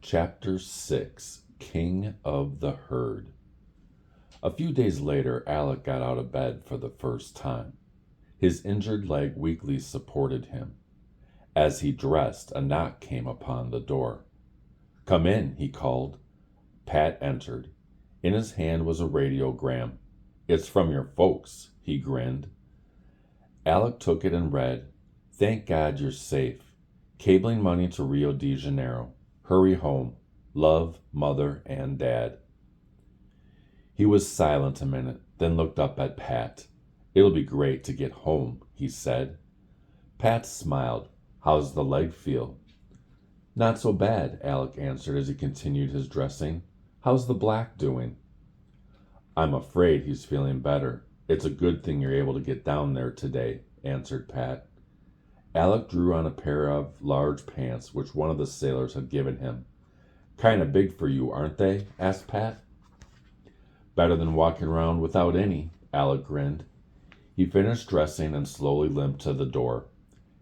Chapter 6 King of the Herd. A few days later, Alec got out of bed for the first time. His injured leg weakly supported him. As he dressed, a knock came upon the door. "Come in," he called. Pat entered. In his hand was a radiogram. "It's from your folks," he grinned. Alec took it and read, "Thank God you're safe. Cabling money to Rio de Janeiro. Hurry home. Love, Mother and Dad." He was silent a minute, then looked up at Pat. "It'll be great to get home," he said. Pat smiled. "How's the leg feel?" "Not so bad," Alec answered as he continued his dressing. "How's the black doing?" "I'm afraid he's feeling better. It's a good thing you're able to get down there today," answered Pat. Alec drew on a pair of large pants which one of the sailors had given him. "Kinda big for you, aren't they?" asked Pat. "Better than walking around without any," Alec grinned. He finished dressing and slowly limped to the door.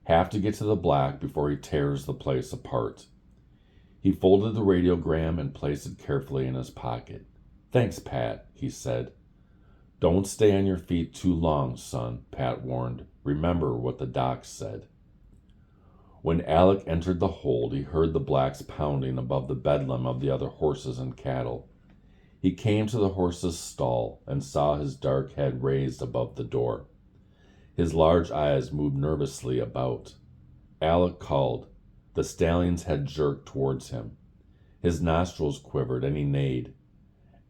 Have to get to the black before he tears the place apart. He folded the radiogram and placed it carefully in his pocket. "Thanks, Pat," he said. "Don't stay on your feet too long, son," Pat warned. "Remember what the doc said." When Alec entered the hold, he heard the blacks pounding above the bedlam of the other horses and cattle. He came to the horse's stall and saw his dark head raised above the door. His large eyes moved nervously about. Alec called. The stallion's head jerked towards him. His nostrils quivered and he neighed.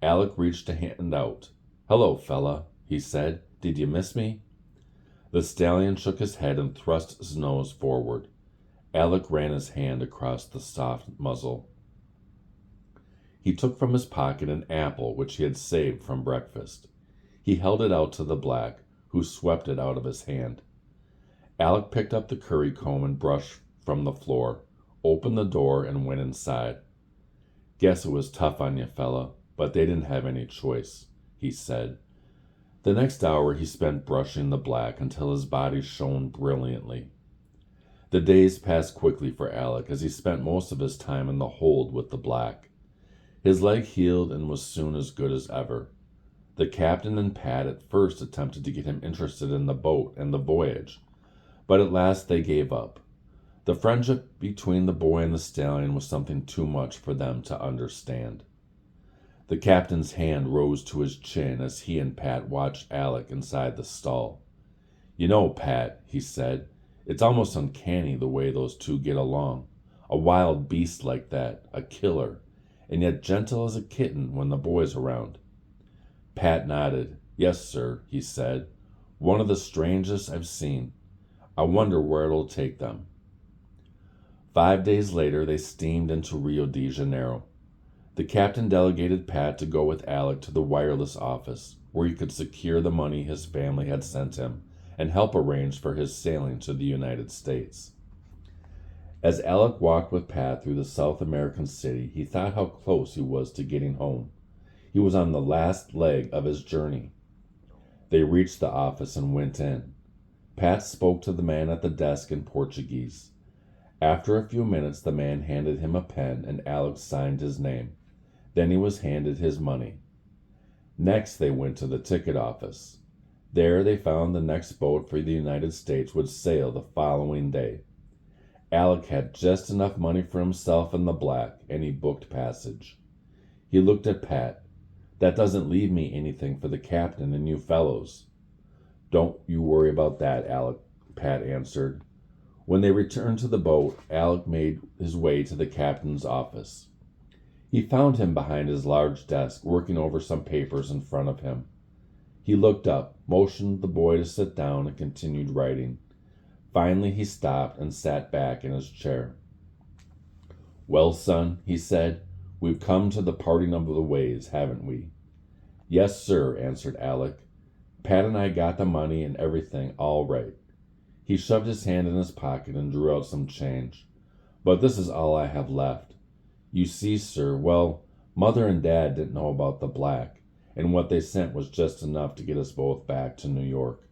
Alec reached a hand out. "Hello, fella," he said. "Did you miss me?" The stallion shook his head and thrust his nose forward. Alec ran his hand across the soft muzzle. He took from his pocket an apple which he had saved from breakfast. He held it out to the black, who swept it out of his hand. Alec picked up the curry comb and brush from the floor, opened the door, and went inside. "Guess it was tough on you, fella, but they didn't have any choice," he said. The next hour he spent brushing the black until his body shone brilliantly. The days passed quickly for Alec as he spent most of his time in the hold with the black. His leg healed and was soon as good as ever. The captain and Pat at first attempted to get him interested in the boat and the voyage, but at last they gave up. The friendship between the boy and the stallion was something too much for them to understand. The captain's hand rose to his chin as he and Pat watched Alec inside the stall. "You know, Pat," he said, "it's almost uncanny the way those two get along. A wild beast like that, a killer, and yet gentle as a kitten when the boy's around." Pat nodded. "Yes, sir," he said. "One of the strangest I've seen. I wonder where it'll take them." 5 days later, they steamed into Rio de Janeiro. The captain delegated Pat to go with Alec to the wireless office, where he could secure the money his family had sent him and help arrange for his sailing to the United States. As Alec walked with Pat through the South American city, he thought how close he was to getting home. He was on the last leg of his journey. They reached the office and went in. Pat spoke to the man at the desk in Portuguese. After a few minutes, the man handed him a pen and Alec signed his name. Then he was handed his money. Next, they went to the ticket office. There they found the next boat for the United States would sail the following day. Alec had just enough money for himself and the black, and he booked passage. He looked at Pat. "That doesn't leave me anything for the captain and you fellows." "Don't you worry about that, Alec," Pat answered. When they returned to the boat, Alec made his way to the captain's office. He found him behind his large desk, working over some papers in front of him. He looked up, motioned the boy to sit down, and continued writing. Finally, he stopped and sat back in his chair. "Well, son," he said, "we've come to the parting of the ways, haven't we?" "Yes, sir," answered Alec. "Pat and I got the money and everything all right." He shoved his hand in his pocket and drew out some change. "But this is all I have left. You see, sir, well, Mother and Dad didn't know about the black, and what they sent was just enough to get us both back to New York."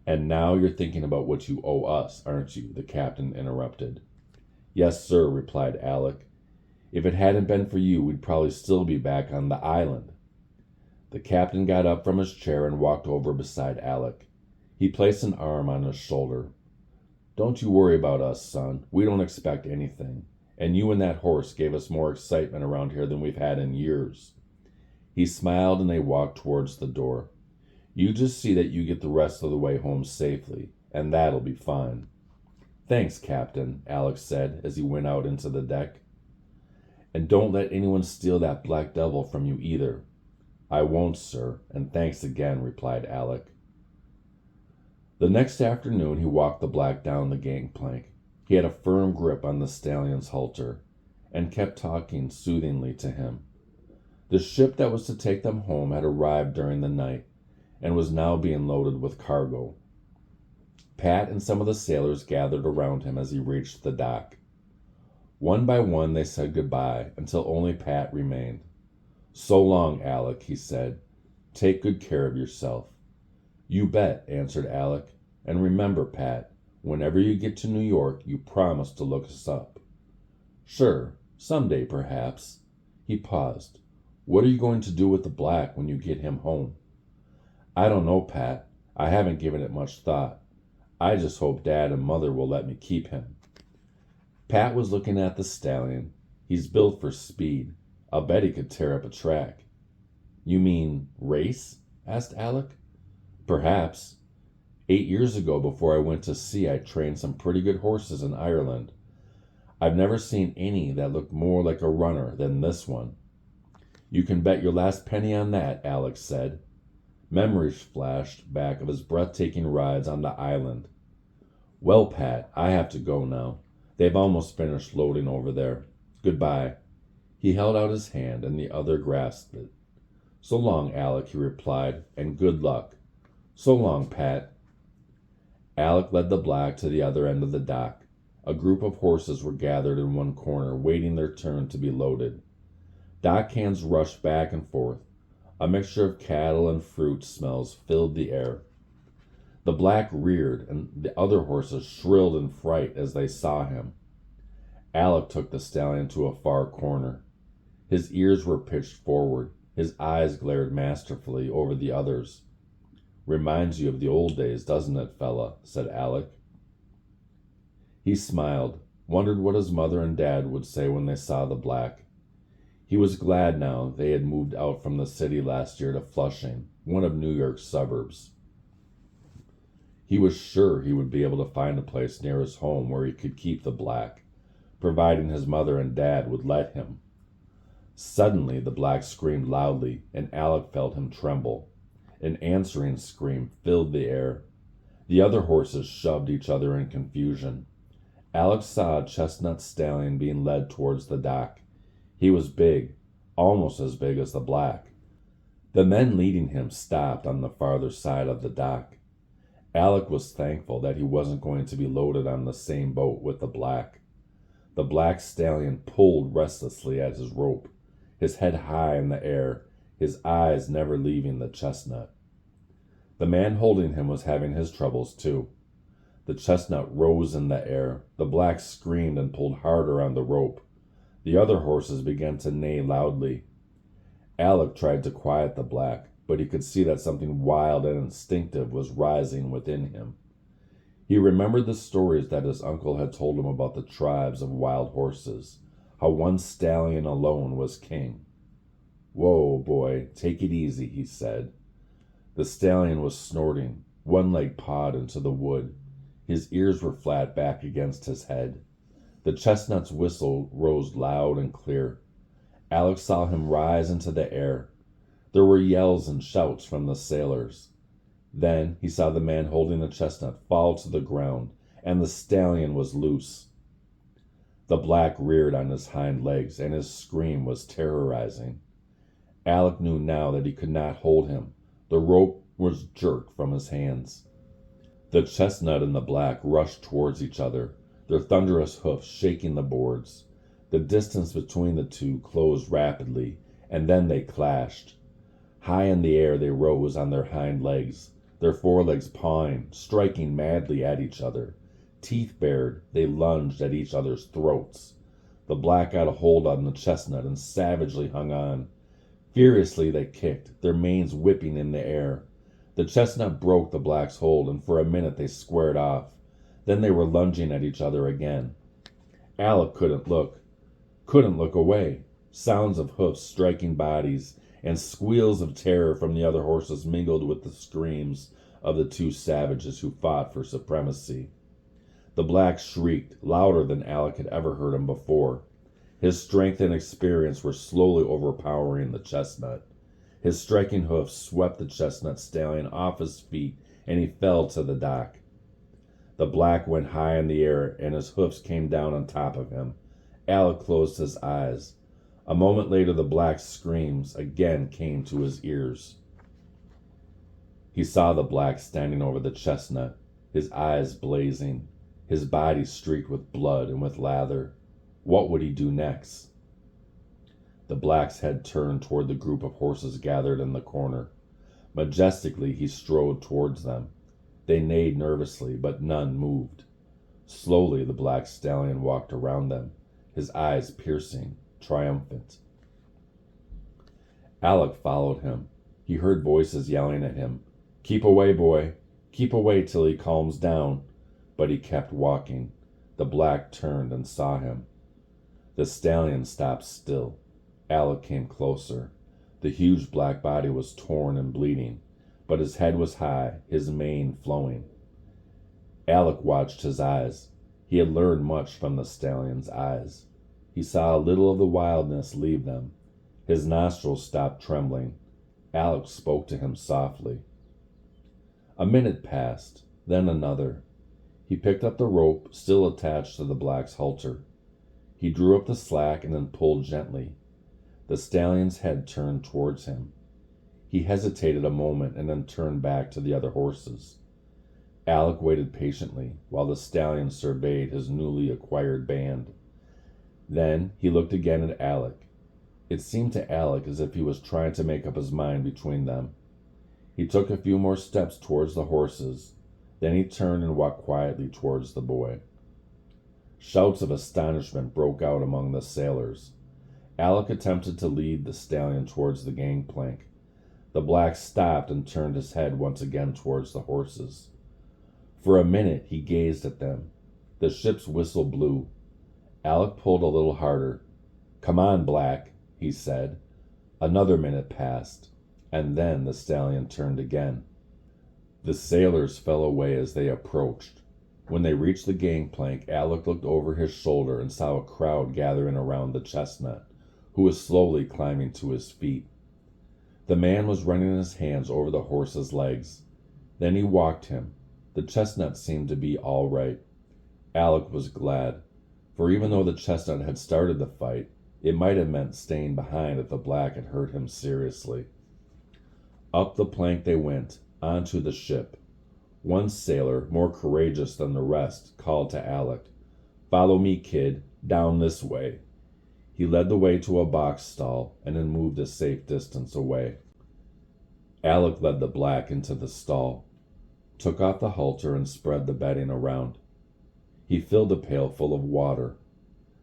"And now you're thinking about what you owe us, aren't you?" the captain interrupted. "Yes, sir," replied Alec. If it hadn't been for you, we'd probably still be back on the island." The captain got up from his chair and walked over beside Alec. He placed an arm on his shoulder. "Don't you worry about us, son. We don't expect anything. And you and that horse gave us more excitement around here than we've had in years." He smiled and they walked towards the door. "You just see that you get the rest of the way home safely, and that'll be fine." "Thanks, Captain," Alex said as he went out into the deck. "And don't let anyone steal that black devil from you either." "I won't, sir, and thanks again," replied Alec. The next afternoon he walked the black down the gangplank. He had a firm grip on the stallion's halter, and kept talking soothingly to him. The ship that was to take them home had arrived during the night, and was now being loaded with cargo. Pat and some of the sailors gathered around him as he reached the dock. One by one they said goodbye, until only Pat remained. "So long, Alec," he said. "Take good care of yourself." "You bet," answered Alec. "And remember, Pat, whenever you get to New York, you promise to look us up." "Sure, someday perhaps." He paused. "What are you going to do with the black when you get him home?" "I don't know, Pat. I haven't given it much thought. I just hope Dad and Mother will let me keep him." Pat was looking at the stallion. "He's built for speed. I'll bet he could tear up a track." "You mean race?" asked Alec. "Perhaps. 8 years ago, before I went to sea, I trained some pretty good horses in Ireland. I've never seen any that looked more like a runner than this one." "You can bet your last penny on that," Alex said. Memories flashed back of his breathtaking rides on the island. "Well, Pat, I have to go now. They've almost finished loading over there. Goodbye." He held out his hand, and the other grasped it. "So long, Alec," he replied, "and good luck." "So long, Pat." Alec led the black to the other end of the dock. A group of horses were gathered in one corner, waiting their turn to be loaded. Dock hands rushed back and forth. A mixture of cattle and fruit smells filled the air. The black reared, and the other horses shrilled in fright as they saw him. Alec took the stallion to a far corner. His ears were pitched forward. His eyes glared masterfully over the others. "Reminds you of the old days, doesn't it, fella?" said Alec. He smiled, wondered what his mother and dad would say when they saw the black. He was glad now they had moved out from the city last year to Flushing, one of New York's suburbs. He was sure he would be able to find a place near his home where he could keep the black, providing his mother and dad would let him. Suddenly the black screamed loudly, and Alec felt him tremble. An answering scream filled the air. The other horses shoved each other in confusion. Alec saw a chestnut stallion being led towards the dock. He was big, almost as big as the black. The men leading him stopped on the farther side of the dock. Alec was thankful that he wasn't going to be loaded on the same boat with the black. The black stallion pulled restlessly at his rope, his head high in the air, his eyes never leaving the chestnut. The man holding him was having his troubles too. The chestnut rose in the air. The black screamed and pulled harder on the rope. The other horses began to neigh loudly. Alec tried to quiet the black, but he could see that something wild and instinctive was rising within him. He remembered the stories that his uncle had told him about the tribes of wild horses, how one stallion alone was king. "Whoa, boy, take it easy," he said. The stallion was snorting. One leg pawed into the wood. His ears were flat back against his head. The chestnut's whistle rose loud and clear. Alec saw him rise into the air. There were yells and shouts from the sailors. Then he saw the man holding the chestnut fall to the ground, and the stallion was loose. The black reared on his hind legs, and his scream was terrorizing. Alec knew now that he could not hold him. The rope was jerked from his hands. The chestnut and the black rushed towards each other, their thunderous hoofs shaking the boards. The distance between the two closed rapidly, and then they clashed. High in the air they rose on their hind legs, their forelegs pawing, striking madly at each other. Teeth bared, they lunged at each other's throats. The black got a hold on the chestnut and savagely hung on. Furiously they kicked, their manes whipping in the air. The chestnut broke the black's hold, and for a minute they squared off. Then they were lunging at each other again. Alec couldn't look away. Sounds of hoofs striking bodies and squeals of terror from the other horses mingled with the screams of the two savages who fought for supremacy. The black shrieked, louder than Alec had ever heard him before. His strength and experience were slowly overpowering the chestnut. His striking hoofs swept the chestnut stallion off his feet, and he fell to the dock. The black went high in the air, and his hoofs came down on top of him. Alec closed his eyes. A moment later, the black's screams again came to his ears. He saw the black standing over the chestnut, his eyes blazing, his body streaked with blood and with lather. What would he do next? The black's head turned toward the group of horses gathered in the corner. Majestically, he strode towards them. They neighed nervously, but none moved. Slowly, the black stallion walked around them, his eyes piercing, triumphant. Alec followed him. He heard voices yelling at him, "Keep away, boy. Keep away till he calms down." But he kept walking. The black turned and saw him. The stallion stopped still. Alec came closer. The huge black body was torn and bleeding, but his head was high, his mane flowing. Alec watched his eyes. He had learned much from the stallion's eyes. He saw a little of the wildness leave them. His nostrils stopped trembling. Alec spoke to him softly. A minute passed, then another. He picked up the rope still attached to the black's halter. He drew up the slack and then pulled gently. The stallion's head turned towards him. He hesitated a moment and then turned back to the other horses. Alec waited patiently while the stallion surveyed his newly acquired band. Then he looked again at Alec. It seemed to Alec as if he was trying to make up his mind between them. He took a few more steps towards the horses. Then he turned and walked quietly towards the boy. Shouts of astonishment broke out among the sailors. Alec attempted to lead the stallion towards the gangplank. The black stopped and turned his head once again towards the horses. For a minute he gazed at them. The ship's whistle blew. Alec pulled a little harder. "Come on, Black," he said. Another minute passed, and then the stallion turned again. The sailors fell away as they approached. When they reached the gangplank, Alec looked over his shoulder and saw a crowd gathering around the chestnut, who was slowly climbing to his feet. The man was running his hands over the horse's legs. Then he walked him. The chestnut seemed to be all right. Alec was glad, for even though the chestnut had started the fight, it might have meant staying behind if the black had hurt him seriously. Up the plank they went, onto the ship. One sailor, more courageous than the rest, called to Alec, "Follow me, kid, down this way." He led the way to a box stall and then moved a safe distance away. Alec led the black into the stall, took off the halter and spread the bedding around. He filled a pail full of water.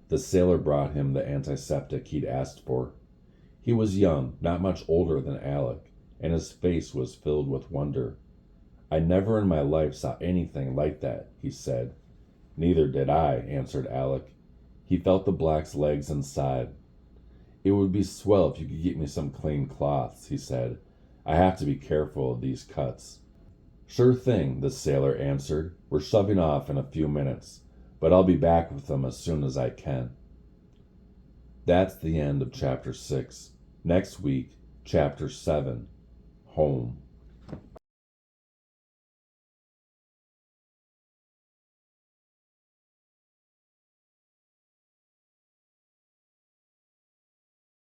The sailor brought him the antiseptic he'd asked for. He was young, not much older than Alec, and his face was filled with wonder. "I never in my life saw anything like that," he said. "Neither did I," answered Alec. He felt the black's legs and sighed. "It would be swell if you could get me some clean cloths," he said. "I have to be careful of these cuts." "Sure thing," the sailor answered. "We're shoving off in a few minutes, but I'll be back with them as soon as I can." That's the end of Chapter 6. Next week, Chapter 7, Home.